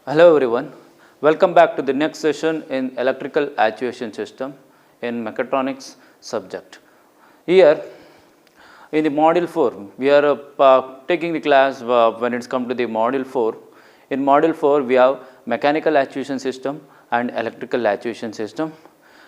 Hello everyone, welcome back to the next session in electrical actuation system in mechatronics subject. Here in the module 4, we are taking the class when it's come to the module 4. In module 4, we have mechanical actuation system and electrical actuation system.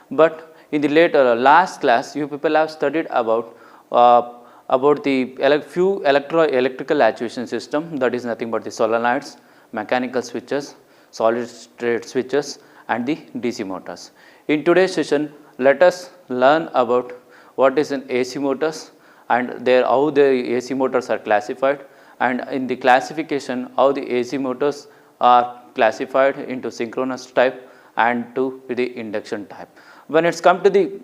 But in the last class, you people have studied about the few electrical actuation system, that is nothing but the solenoids, mechanical switches, solid state switches and the DC motors. In today's session, let us learn about what is an AC motors and how the AC motors are classified, and in the classification how the AC motors are classified into synchronous type and to the induction type. When it's come to the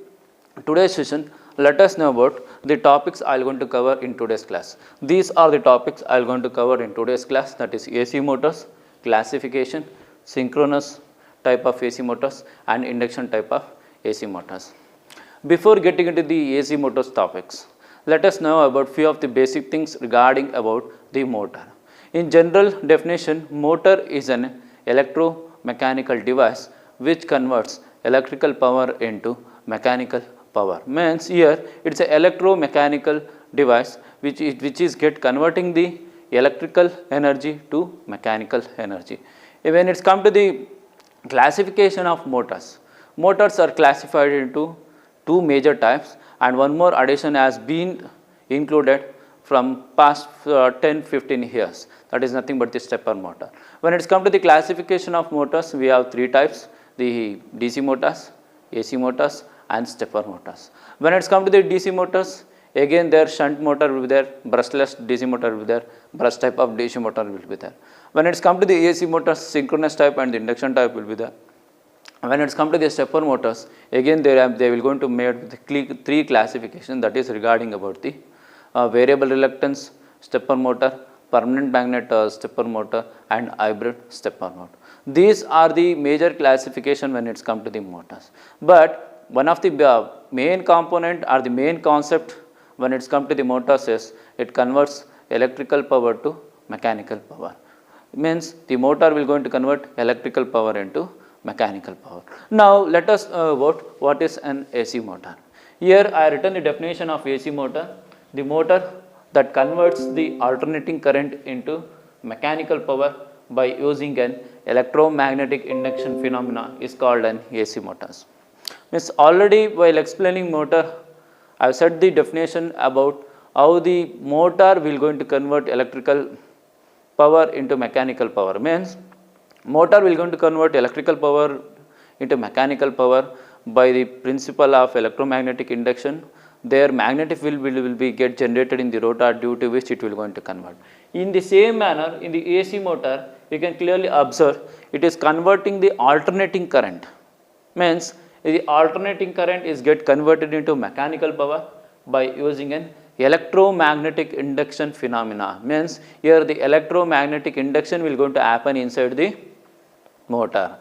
today's session, let us know about the topics I am going to cover in today's class. These are the topics I am going to cover in today's class, that is AC motors, classification, synchronous type of AC motors and induction type of AC motors. Before getting into the AC motors topics, let us know about few of the basic things regarding about the motor. In general definition, motor is an electromechanical device which converts electrical power into mechanical power. Means here it is an electromechanical device which is converting the electrical energy to mechanical energy. When it's come to the classification of motors, motors are classified into two major types, and one more addition has been included from past 10-15 years, that is nothing but the stepper motor. When it's come to the classification of motors, we have three types: the DC motors, AC motors and stepper motors. When it's come to the DC motors, again their shunt motor will be there, brushless DC motor will be there, brush type of DC motor will be there. When it's come to the AC motors, synchronous type and the induction type will be there. When it's come to the stepper motors, again they will going to make the three classification, that is regarding about the variable reluctance stepper motor, permanent magnet stepper motor and hybrid stepper motor. These are the major classification when it's come to the motors. But one of the main component or the main concept when it's come to the motors is it converts electrical power to mechanical power. Means the motor will going to convert electrical power into mechanical power. Now let us about what is an AC motor. Here I written the definition of AC motor: the motor that converts the alternating current into mechanical power by using an electromagnetic induction phenomena is called an AC motors. Means already while explaining motor, I have said the definition about how the motor will going to convert electrical power into mechanical power. Means motor will going to convert electrical power into mechanical power by the principle of electromagnetic induction. Their magnetic field will be get generated in the rotor, due to which it will going to convert. In the same manner, in the AC motor, you can clearly observe it is converting the alternating current. Means the alternating current is get converted into mechanical power by using an electromagnetic induction phenomena. Means here the electromagnetic induction will going to happen inside the motor.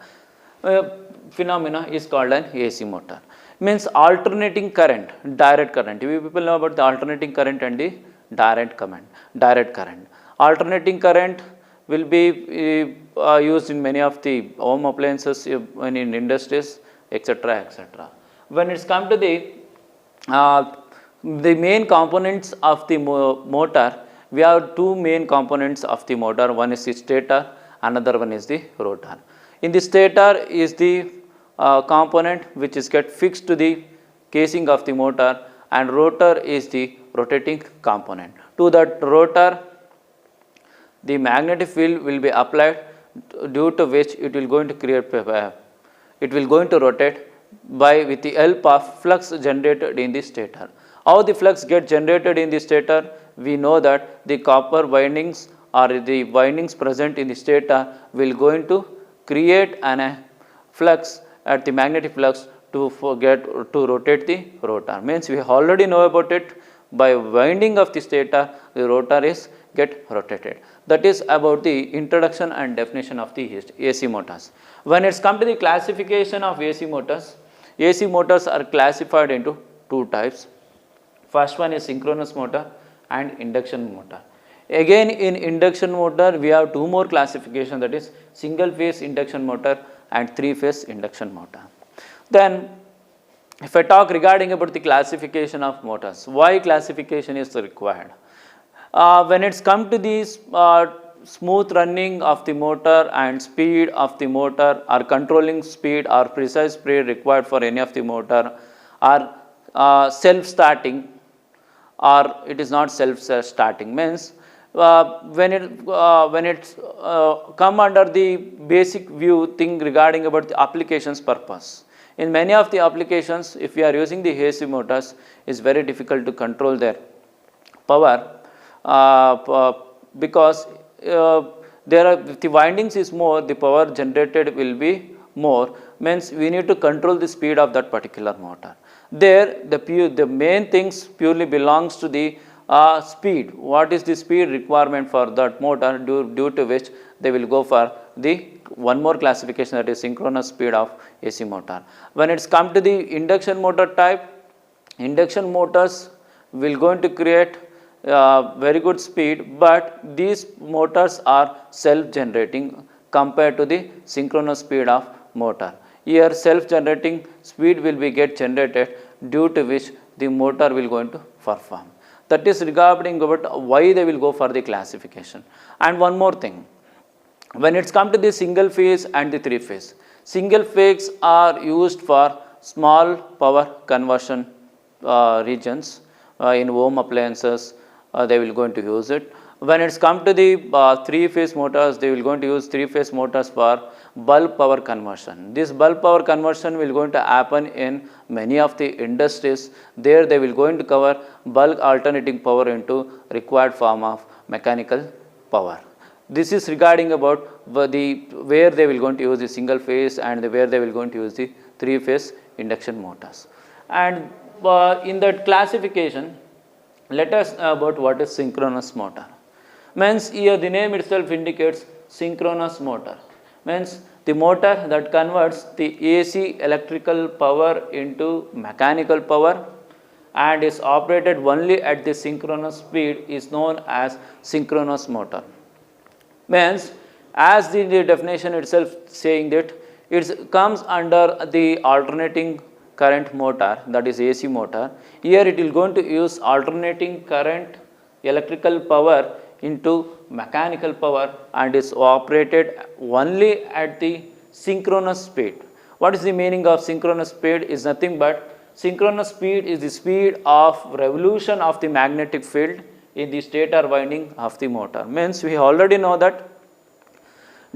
Phenomena is called an AC motor. Means alternating current, direct current. You people know about the alternating current and the direct current. Alternating current will be used in many of the home appliances, in industries, etc., etc. When it's come to the main components of the motor, we have two main components of the motor. One is the stator, another one is the rotor. In the stator is the component which is get fixed to the casing of the motor, and rotor is the rotating component. To that rotor, the magnetic field will be applied, due to which it will going to create it will going to rotate with the help of flux generated in the stator. How the flux get generated in the stator? We know that the copper windings or the windings present in the stator will going to create an flux at the magnetic flux to rotate the rotor. Means we already know about it. By winding of the stator, the rotor is get rotated. That is about the introduction and definition of the AC motors. When it's come to the classification of AC motors are classified into two types. First one is synchronous motor and induction motor. Again in induction motor we have two more classification, that is single phase induction motor and three phase induction motor. Then if I talk regarding about the classification of motors, why classification is required? When it's come to this smooth running of the motor and speed of the motor or controlling speed or precise speed required for any of the motor, or self-starting or it is not self-starting, means when it's come under the basic view thing regarding about the applications purpose. In many of the applications, if we are using the AC motors, it's very difficult to control their power because there are, if the windings is more, the power generated will be more, means we need to control the speed of that particular motor. There the main things purely belongs to the speed. What is the speed requirement for that motor, due to which they will go for the one more classification, that is synchronous speed of AC motor. When it's come to the induction motor type, induction motors will going to create very good speed, but these motors are self generating compared to the synchronous speed of motor. Here self generating speed will be get generated, due to which the motor will going to perform. That is regarding about why they will go for the classification. And one more thing, when it's come to the single phase and the three phase, single phase are used for small power conversion regions in home appliances, they will going to use it. When it's come to the three phase motors, they will going to use three phase motors for bulk power conversion. This bulk power conversion will going to happen in many of the industries. There they will going to cover bulk alternating power into required form of mechanical power. This is regarding about where they will going to use the single phase and where they will going to use the three phase induction motors. And in that classification, let us know about what is synchronous motor. Means here the name itself indicates synchronous motor, means the motor that converts the AC electrical power into mechanical power and is operated only at the synchronous speed is known as synchronous motor. Means as the definition itself saying that it comes under the alternating current motor, that is AC motor. Here it will going to use alternating current electrical power into mechanical power and is operated only at the synchronous speed. What is the meaning of synchronous speed? Is nothing but synchronous speed is the speed of revolution of the magnetic field in the stator winding of the motor. Means we already know that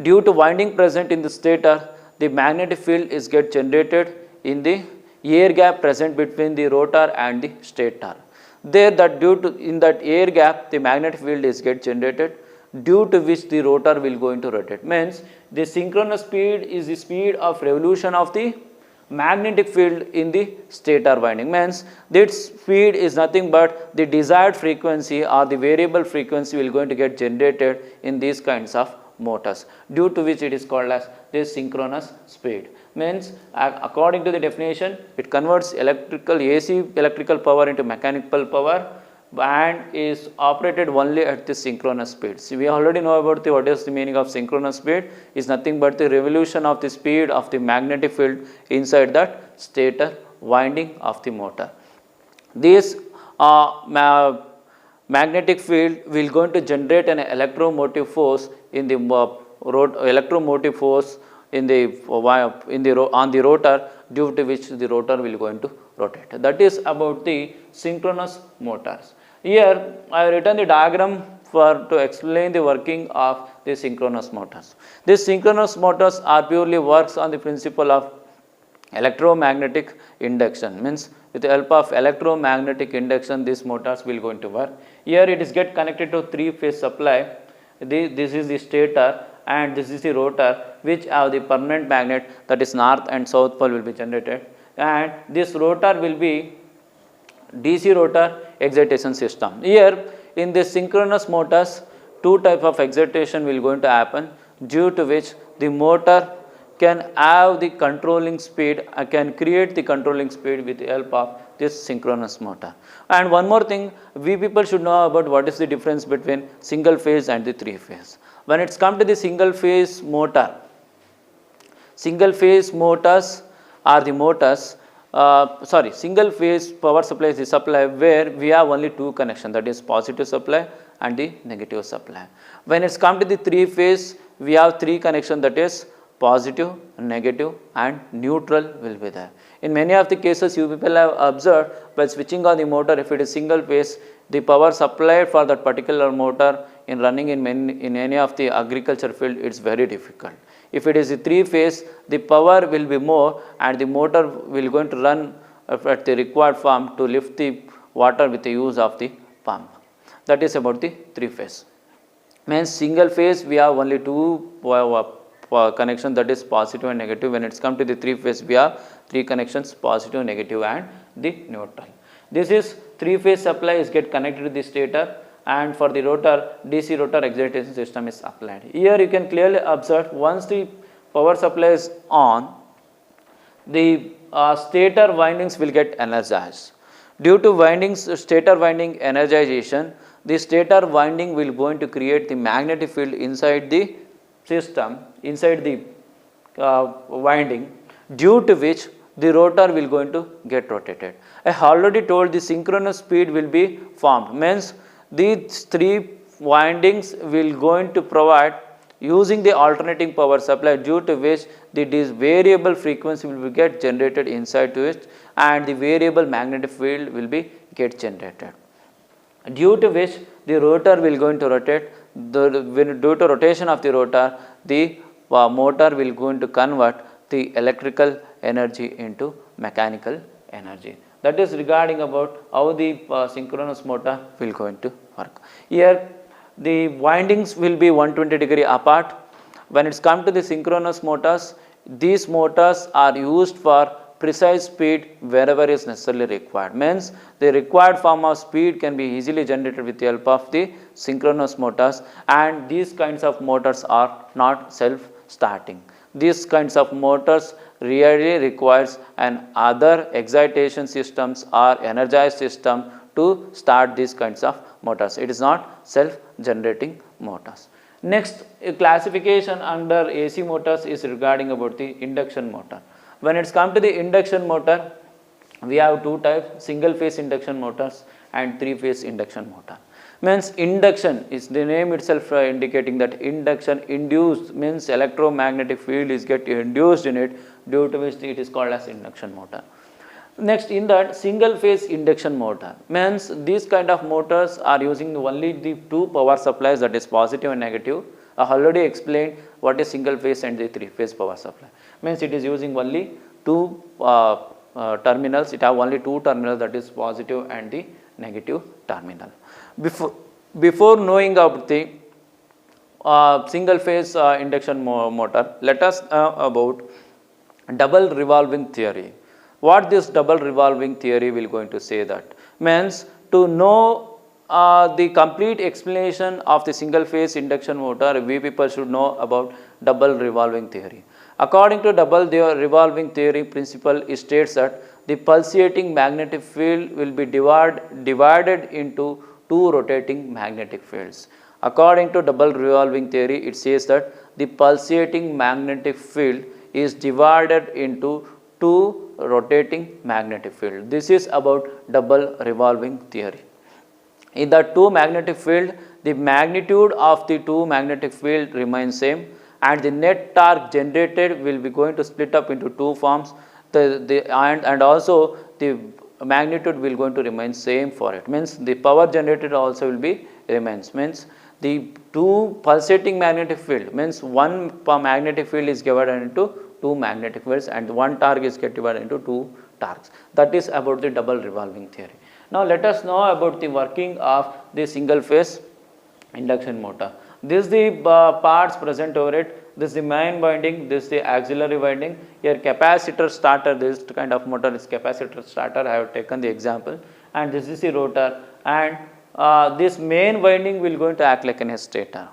due to winding present in the stator, the magnetic field is get generated in the air gap present between the rotor and the stator. There that due to in that air gap the magnetic field is get generated, due to which the rotor will going to rotate. Means the synchronous speed is the speed of revolution of the magnetic field in the stator winding. Means this speed is nothing but the desired frequency or the variable frequency will going to get generated in these kinds of motors, due to which it is called as this synchronous speed. Means according to the definition, it converts AC electrical power into mechanical power and is operated only at the synchronous speed. So we already know about what is the meaning of synchronous speed, is nothing but the revolution of the speed of the magnetic field inside that stator winding of the motor. This magnetic field will going to generate an electromotive force in the electromotive force in the on the rotor, due to which the rotor will going to rotate. That is about the synchronous motors. Here I have written the diagram to explain the working of the synchronous motors. These synchronous motors are purely works on the principle of electromagnetic induction. Means with the help of electromagnetic induction, these motors will going to work. Here it is get connected to three phase supply. This is the stator and this is the rotor, which have the permanent magnet, that is north and south pole will be generated, and this rotor will be DC rotor excitation system. Here in this synchronous motors, two type of excitation will going to happen, due to which the motor can have the controlling speed, can create the controlling speed with the help of this synchronous motor. And one more thing, we people should know about what is the difference between single phase and the three phase. When it's come to the single phase motor, single phase motors are the motors, single phase power supply is the supply where we have only two connections, that is positive supply and the negative supply. When it's come to the three phase, we have three connections, that is positive, negative and neutral will be there. In many of the cases you people have observed, by switching on the motor, if it is single phase, the power supplied for that particular motor in running in any of the agriculture field, it's very difficult. If it is a three phase, the power will be more and the motor will going to run at the required form to lift the water with the use of the pump. That is about the three phase. Means single phase we have only two connection, that is positive and negative. When it's come to the three phase, we have three connections, positive, negative and the neutral. This is three phase supply is get connected to the stator, and for the rotor, DC rotor excitation system is applied. Here you can clearly observe, once the power supply is on, the stator windings will get energized. Due to stator winding energization, the stator winding will going to create the magnetic field inside the system, inside the winding, due to which the rotor will going to get rotated. I already told the synchronous speed will be formed, means these three windings will going to provide using the alternating power supply, due to which this variable frequency will get generated inside to it and the variable magnetic field will be get generated, due to which the rotor will going to rotate. Due to rotation of the rotor, the motor will going to convert the electrical energy into mechanical energy. That is regarding about how the synchronous motor will going to work. Here the windings will be 120-degree apart. When it's come to the synchronous motors, these motors are used for precise speed wherever is necessarily required. Means the required form of speed can be easily generated with the help of the synchronous motors, and these kinds of motors are not self-starting. These kinds of motors really requires an other excitation systems or energized system to start these kinds of motors. It is not self-generating motors. Next classification under AC motors is regarding about the induction motor. When it's come to the induction motor, we have two types, single phase induction motors and three phase induction motor. Means induction is the name itself indicating that induction, induced means electromagnetic field is get induced in it, due to which it is called as induction motor. Next, in that single phase induction motor, means these kind of motors are using only the two power supplies, that is positive and negative. I already explained what is single phase and the three phase power supply. Means it is using only two terminals, it have only two terminals, that is positive and the negative terminal. Before knowing about the single phase induction motor, let us know about double revolving theory. What this double revolving theory will going to say that? Means to know the complete explanation of the single phase induction motor, we people should know about double revolving theory. According to double revolving theory principle, it states that the pulsating magnetic field will be divided into two rotating magnetic fields. According to double revolving theory, it says that the pulsating magnetic field is divided into two rotating magnetic field. This is about double revolving theory. In the two magnetic field, the magnitude of the two magnetic field remains same, and the net torque generated will be going to split up into two forms. And also the magnitude will going to remain same for it. Means the power generated also will be remains. Means the two pulsating magnetic field, means one magnetic field is divided into two magnetic fields and one torque is get divided into two torques. That is about the double revolving theory. Now let us know about the working of the single phase induction motor. This is the parts present over it. This is the main winding, this is the auxiliary winding. Here capacitor starter, this kind of motor is capacitor starter, I have taken the example, and this is the rotor, and this main winding will going to act like an stator.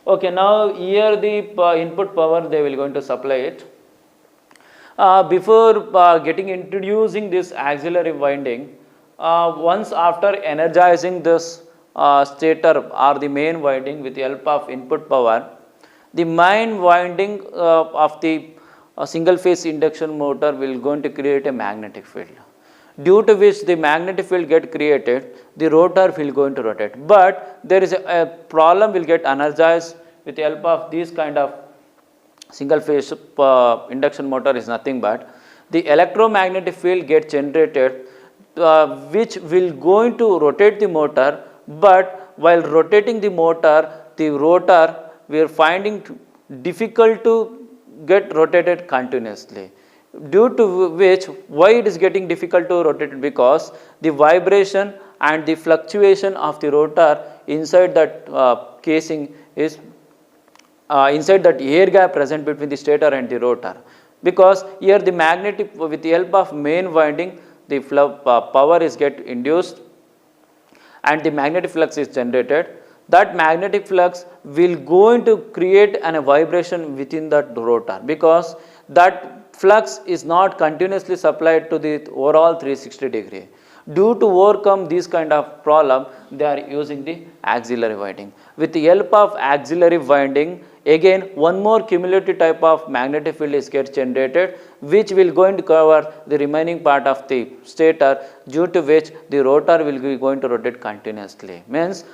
Okay, now here the input power they will going to supply it. Before getting introducing this auxiliary winding, once after energizing this stator or the main winding with the help of input power, the main winding of the single phase induction motor will going to create a magnetic field, due to which the magnetic field get created, the rotor will going to rotate. But there is a problem will get energized with the help of these kind of single phase induction motor is nothing but the electromagnetic field gets generated, which will going to rotate the motor, but while rotating the rotor we are finding difficult to get rotated continuously, due to which why it is getting difficult to rotate, because the vibration and the fluctuation of the rotor inside that casing is inside that air gap present between the stator and the rotor, because here the magnetic with the help of main winding the power is get induced and the magnetic flux is generated. That magnetic flux will going to create a vibration within that rotor, because that flux is not continuously supplied to the overall 360 degree. Due to overcome this kind of problem, they are using the auxiliary winding. With the help of auxiliary winding, again one more cumulative type of magnetic field is get generated, which will going to cover the remaining part of the stator, due to which the rotor will be going to rotate continuously. Means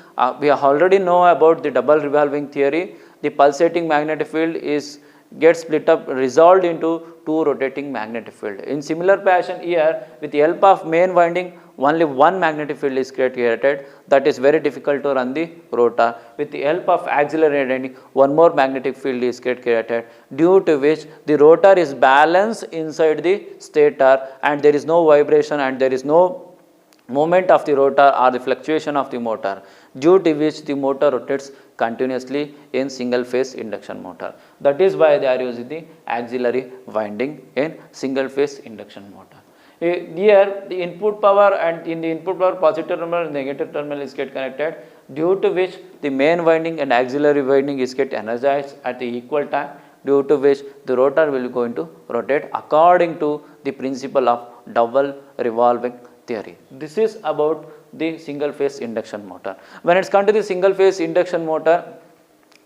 we already know about the double revolving theory. The pulsating magnetic field is gets split up, resolved into two rotating magnetic field. In similar fashion here, with the help of main winding, only one magnetic field is created, that is very difficult to run the rotor. With the help of auxiliary winding, one more magnetic field is created, due to which the rotor is balanced inside the stator and there is no vibration and there is no movement of the rotor or the fluctuation of the motor, due to which the motor rotates continuously in single phase induction motor. That is why they are using the auxiliary winding in single phase induction motor. Here the input power, and in the input power positive terminal and negative terminal is get connected, due to which the main winding and auxiliary winding is get energized at the equal time, due to which the rotor will going to rotate according to the principle of double revolving theory. This is about the single phase induction motor. When it's come to the single phase induction motor,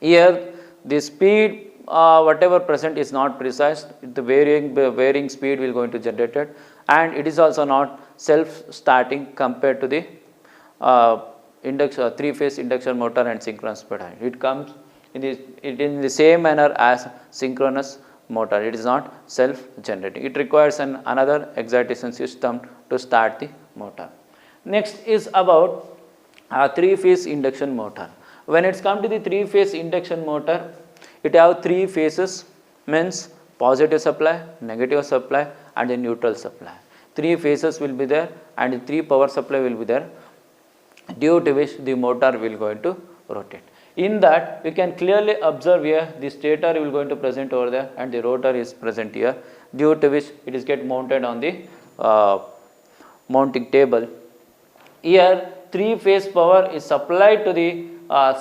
here the speed whatever present is not precise, the varying speed will going to generated, and it is also not self starting compared to the three phase induction motor and synchronous motor. It comes in the same manner as synchronous motor. It is not self generating. It requires another excitation system to start the motor. Next is about three phase induction motor. When it's come to the three phase induction motor, it have three phases, means positive supply, negative supply and the neutral supply. Three phases will be there and the three power supply will be there, due to which the motor will going to rotate. In that we can clearly observe here the stator will going to present over there and the rotor is present here, due to which it is get mounted on the mounting table. Here three phase power is supplied to the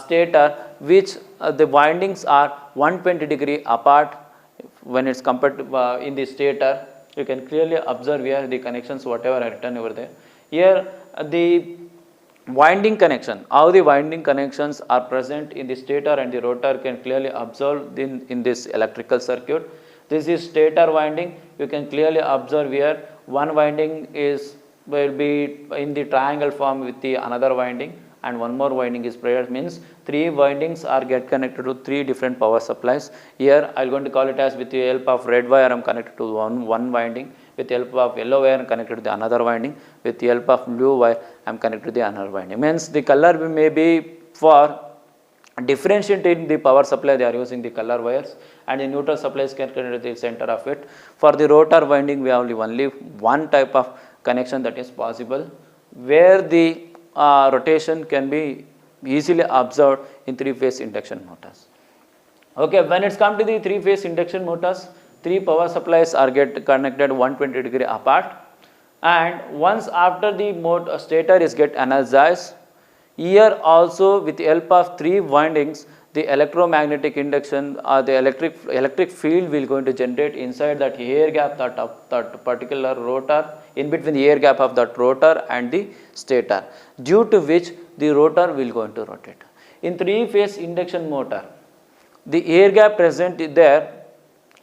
stator, which the windings are 120 degree apart when it's compared to in the stator. You can clearly observe here the connections whatever are written over there. Here the winding connection, how the winding connections are present in the stator and the rotor can clearly observe in this electrical circuit. This is stator winding. You can clearly observe here one winding will be in the triangle form with the another winding, and one more winding is paired, means three windings are get connected to three different power supplies. Here I am going to call it as with the help of red wire I am connected to one winding, with the help of yellow wire I am connected to the another winding, with the help of blue wire I am connected to the another winding. Means the color may be for differentiating the power supply, they are using the color wires, and the neutral supply is connected to the center of it. For the rotor winding we have only one type of connection that is possible, where the rotation can be easily observed in three phase induction motors. Okay, when it's come to the three phase induction motors, three power supplies are get connected 120 degree apart, and once after the stator is get energized, here also with the help of three windings the electromagnetic induction or the electric field will going to generate inside that air gap, that particular rotor, in between the air gap of that rotor and the stator, due to which the rotor will going to rotate. In three-phase induction motor, the air gap present there,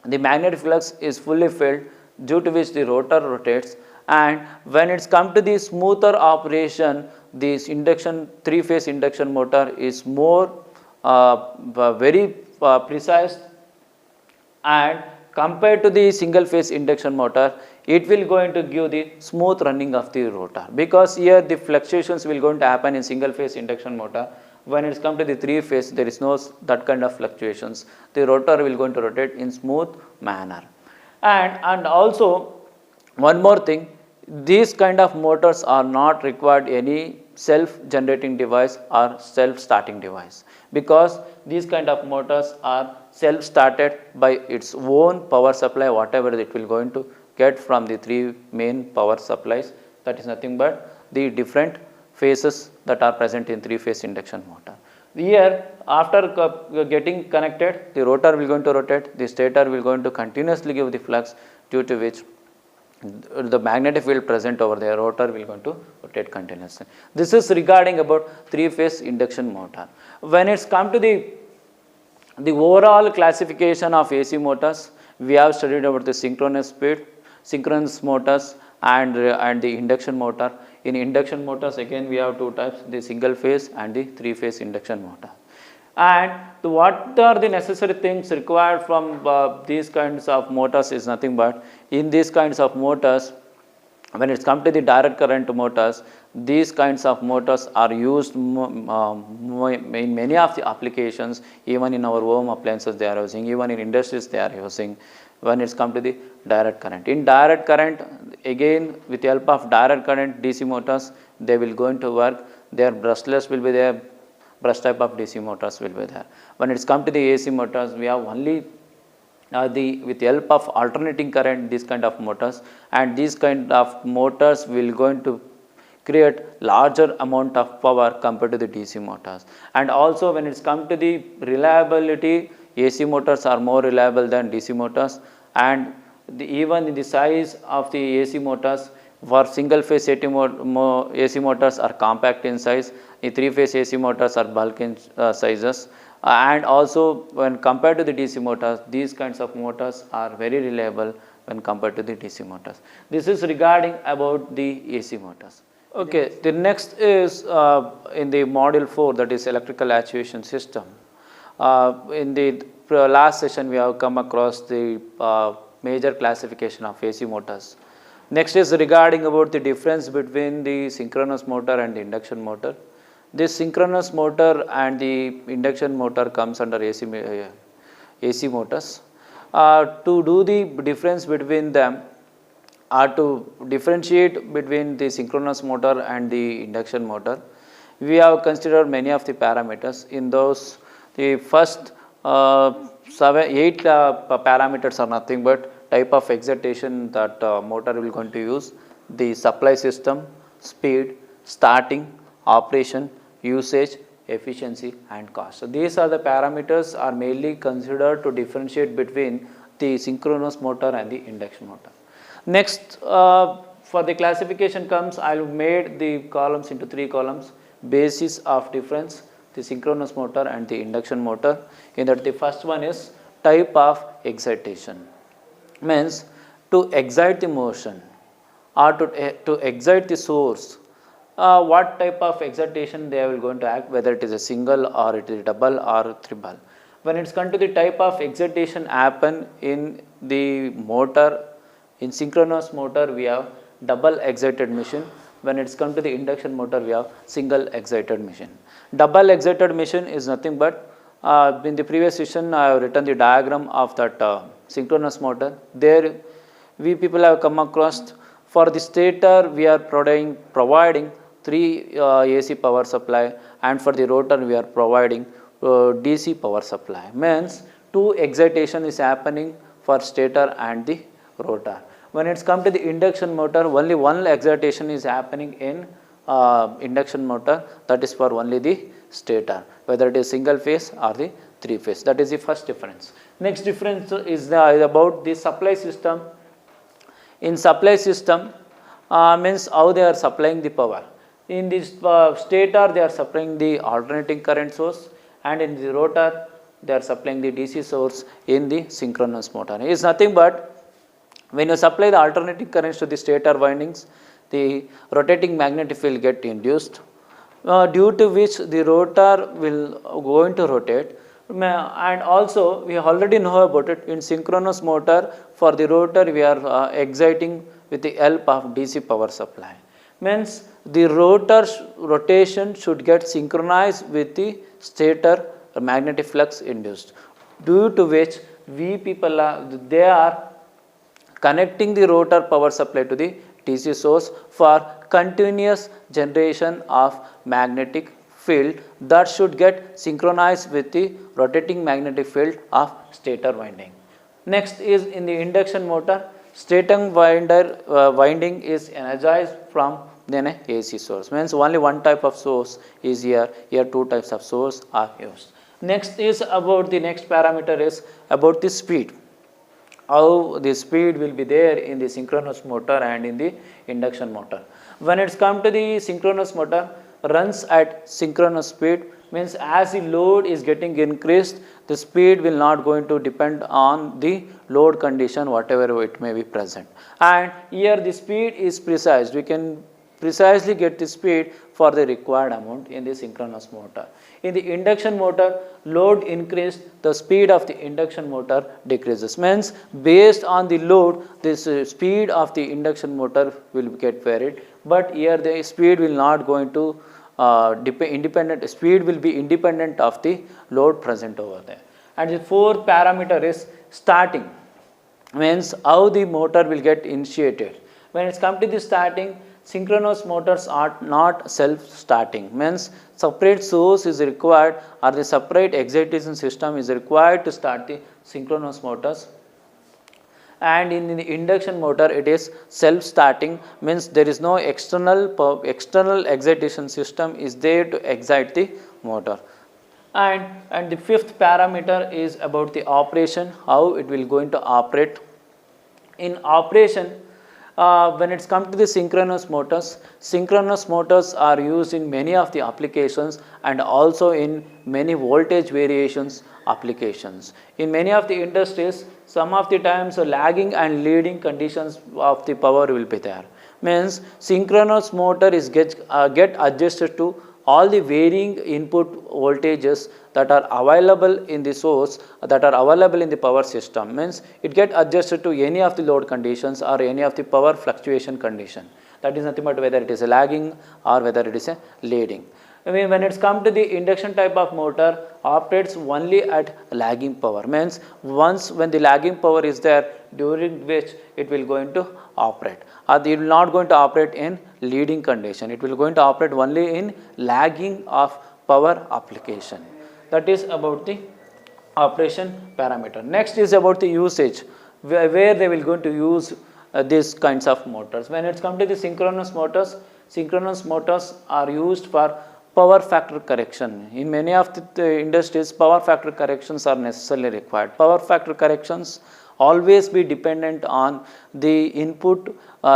the magnetic flux is fully filled, due to which the rotor rotates, and when it's come to the smoother operation, this three-phase induction motor is more very precise, and compared to the single phase induction motor, it will going to give the smooth running of the rotor, because here the fluctuations will going to happen in single phase induction motor. When it's come to the three phase, there is no that kind of fluctuations. The rotor will going to rotate in smooth manner. And also one more thing, these kind of motors are not required any self-generating device or self-starting device, because these kind of motors are self-started by its own power supply, whatever it will going to get from the three main power supplies, that is nothing but the different phases that are present in three-phase induction motor. Here, after getting connected, the rotor will going to rotate, the stator will going to continuously give the flux, due to which the magnetic field present over there, rotor will going to rotate continuously. This is regarding about three-phase induction motor. When it's come to the overall classification of AC motors, we have studied about the synchronous motors and the induction motor. In induction motors, again we have two types, the single phase and the three-phase induction motor. And what are the necessary things required from these kinds of motors is nothing but, in these kinds of motors, when it's come to the direct current motors, these kinds of motors are used in many of the applications, even in our home appliances they are using, even in industries they are using, when it's come to the direct current. In direct current, again with the help of direct current DC motors, they will going to work, their brushless will be there, brush type of DC motors will be there. When it's come to the AC motors, we have only with the help of alternating current, these kind of motors, and these kind of motors will going to create larger amount of power compared to the DC motors. And also when it's come to the reliability, AC motors are more reliable than DC motors, and even in the size of the AC motors, for single phase AC motors are compact in size, the three phase AC motors are bulk in sizes, and also when compared to the DC motors, these kinds of motors are very reliable when compared to the DC motors. This is regarding about the AC motors. Okay, the next is in the module 4, that is electrical actuation system. In the last session we have come across the major classification of AC motors. Next is regarding about the difference between the synchronous motor and the induction motor. This synchronous motor and the induction motor comes under AC motors. To do the difference between them, or to differentiate between the synchronous motor and the induction motor, we have considered many of the parameters. In those, the first 8 parameters are nothing but type of excitation that motor will going to use, the supply system, speed, starting, operation, usage, efficiency and cost. So these are the parameters are mainly considered to differentiate between the synchronous motor and the induction motor. Next, for the classification comes, I will made the columns into 3 columns, basis of difference, the synchronous motor and the induction motor. In that the first one is type of excitation, means to excite the motion or to excite the source. What type of excitation they will going to act, whether it is a single or it is double or triple. When it's come to the type of excitation happen in the motor, in synchronous motor we have double excited machine. When it's come to the induction motor we have single excited machine. Double excited machine is nothing but, in the previous session I have written the diagram of that synchronous motor. There we people have come across, for the stator we are providing 3 AC power supply, and for the rotor we are providing DC power supply. Means 2 excitation is happening for stator and the rotor. When it's come to the induction motor, only 1 excitation is happening in induction motor, that is for only the stator, whether it is single phase or the three phase. That is the first difference. Next difference is about the supply system. In supply system means how they are supplying the power. In this stator they are supplying the alternating current source, and in the rotor they are supplying the DC source in the synchronous motor. It is nothing but when you supply the alternating currents to the stator windings, the rotating magnetic field get induced, due to which the rotor will going to rotate. And also we already know about it, in synchronous motor for the rotor we are exciting with the help of DC power supply. Means the rotor rotation should get synchronized with the stator magnetic flux induced, due to which we people they are connecting the rotor power supply to the DC source for continuous generation of magnetic field that should get synchronized with the rotating magnetic field of stator winding. Next is in the induction motor, stator winding is energized from then a AC source. Means only one type of source is here two types of source are used. Next is about the next parameter is about the speed. How the speed will be there in the synchronous motor and in the induction motor. When it's come to the synchronous motor, runs at synchronous speed, means as the load is getting increased, the speed will not going to depend on the load condition whatever it may be present. And here the speed is precise, we can precisely get the speed for the required amount in the synchronous motor. In the induction motor, load increased, the speed of the induction motor decreases. Means based on the load, this speed of the induction motor will get varied, but here the speed will not going to independent, speed will be independent of the load present over there. And the fourth parameter is starting, means how the motor will get initiated. When it's come to the starting, synchronous motors are not self-starting, means separate source is required or the separate excitation system is required to start the synchronous motors. And in the induction motor it is self-starting, means there is no external excitation system is there to excite the motor. And the fifth parameter is about the operation, how it will going to operate. In operation, when it's come to the synchronous motors are used in many of the applications and also in many voltage variations applications. In many of the industries, some of the times lagging and leading conditions of the power will be there. Means synchronous motor is get adjusted to all the varying input voltages that are available in the source, that are available in the power system. Means it get adjusted to any of the load conditions or any of the power fluctuation condition. That is nothing but whether it is a lagging or whether it is a leading. I mean, when it's come to the induction type of motor, operates only at lagging power. Means once when the lagging power is there, during which it will going to operate. It will not going to operate in leading condition. It will going to operate only in lagging of power application. That is about the operation parameter. Next is about the usage, where they will going to use these kinds of motors. When it's come to the synchronous motors are used for power factor correction. In many of the industries, power factor corrections are necessarily required. Power factor corrections always be dependent on the input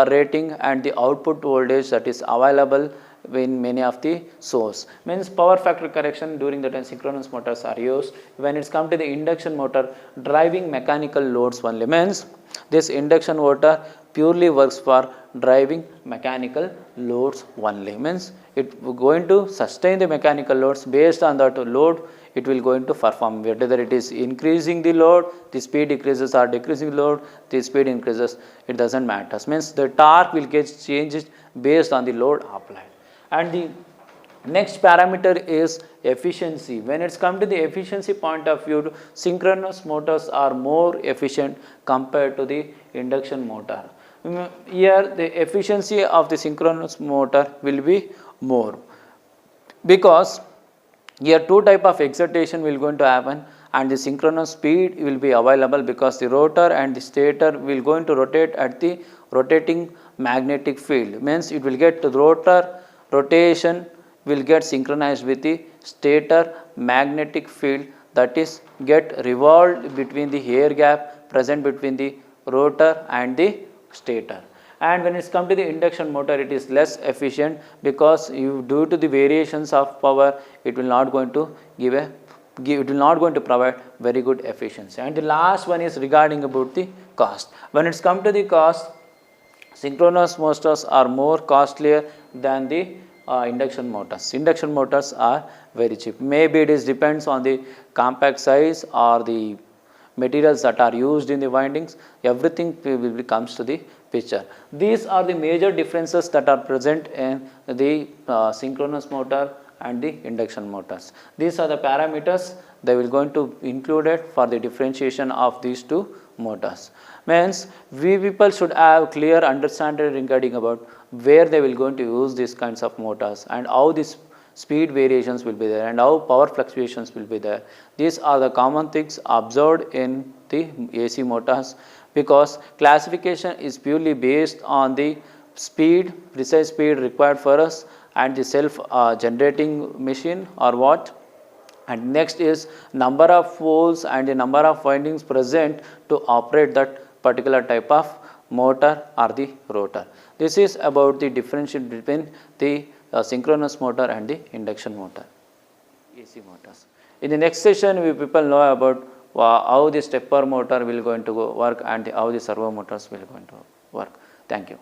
rating and the output voltage that is available in many of the source. Means power factor correction during the time synchronous motors are used. When it's come to the induction motor, driving mechanical loads only. Means this induction motor purely works for driving mechanical loads only. Means it going to sustain the mechanical loads. Based on that load, it will going to perform, whether it is increasing the load, the speed decreases, or decreasing the load, the speed increases, it doesn't matter. Means the torque will get changed based on the load applied. And the next parameter is efficiency. When it's come to the efficiency point of view, synchronous motors are more efficient compared to the induction motor. Here the efficiency of the synchronous motor will be more, because here two type of excitation will going to happen, and the synchronous speed will be available because the rotor and the stator will going to rotate at the rotating magnetic field. Means it will get the rotation will get synchronized with the stator magnetic field, that is get revolved between the air gap present between the rotor and the stator. And when it's come to the induction motor, it is less efficient because due to the variations of power, it will not going to provide very good efficiency. And the last one is regarding about the cost. When it's come to the cost, synchronous motors are more costlier than the induction motors. Induction motors are very cheap. Maybe it is depends on the compact size or the materials that are used in the windings. Everything comes to the picture. These are the major differences that are present in the synchronous motor and the induction motors. These are the parameters they will going to include it for the differentiation of these two motors. Means we people should have clear understanding regarding about where they will going to use these kinds of motors and how this speed variations will be there and how power fluctuations will be there. These are the common things observed in the AC motors, because classification is purely based on the speed, precise speed required for us, and the self generating machine or what. And next is number of poles and the number of windings present to operate that particular type of motor or the rotor. This is about the differentiation between the synchronous motor and the induction motor, AC motors. In the next session, we people know about how the stepper motor will going to work and how the servo motors will going to work. Thank you.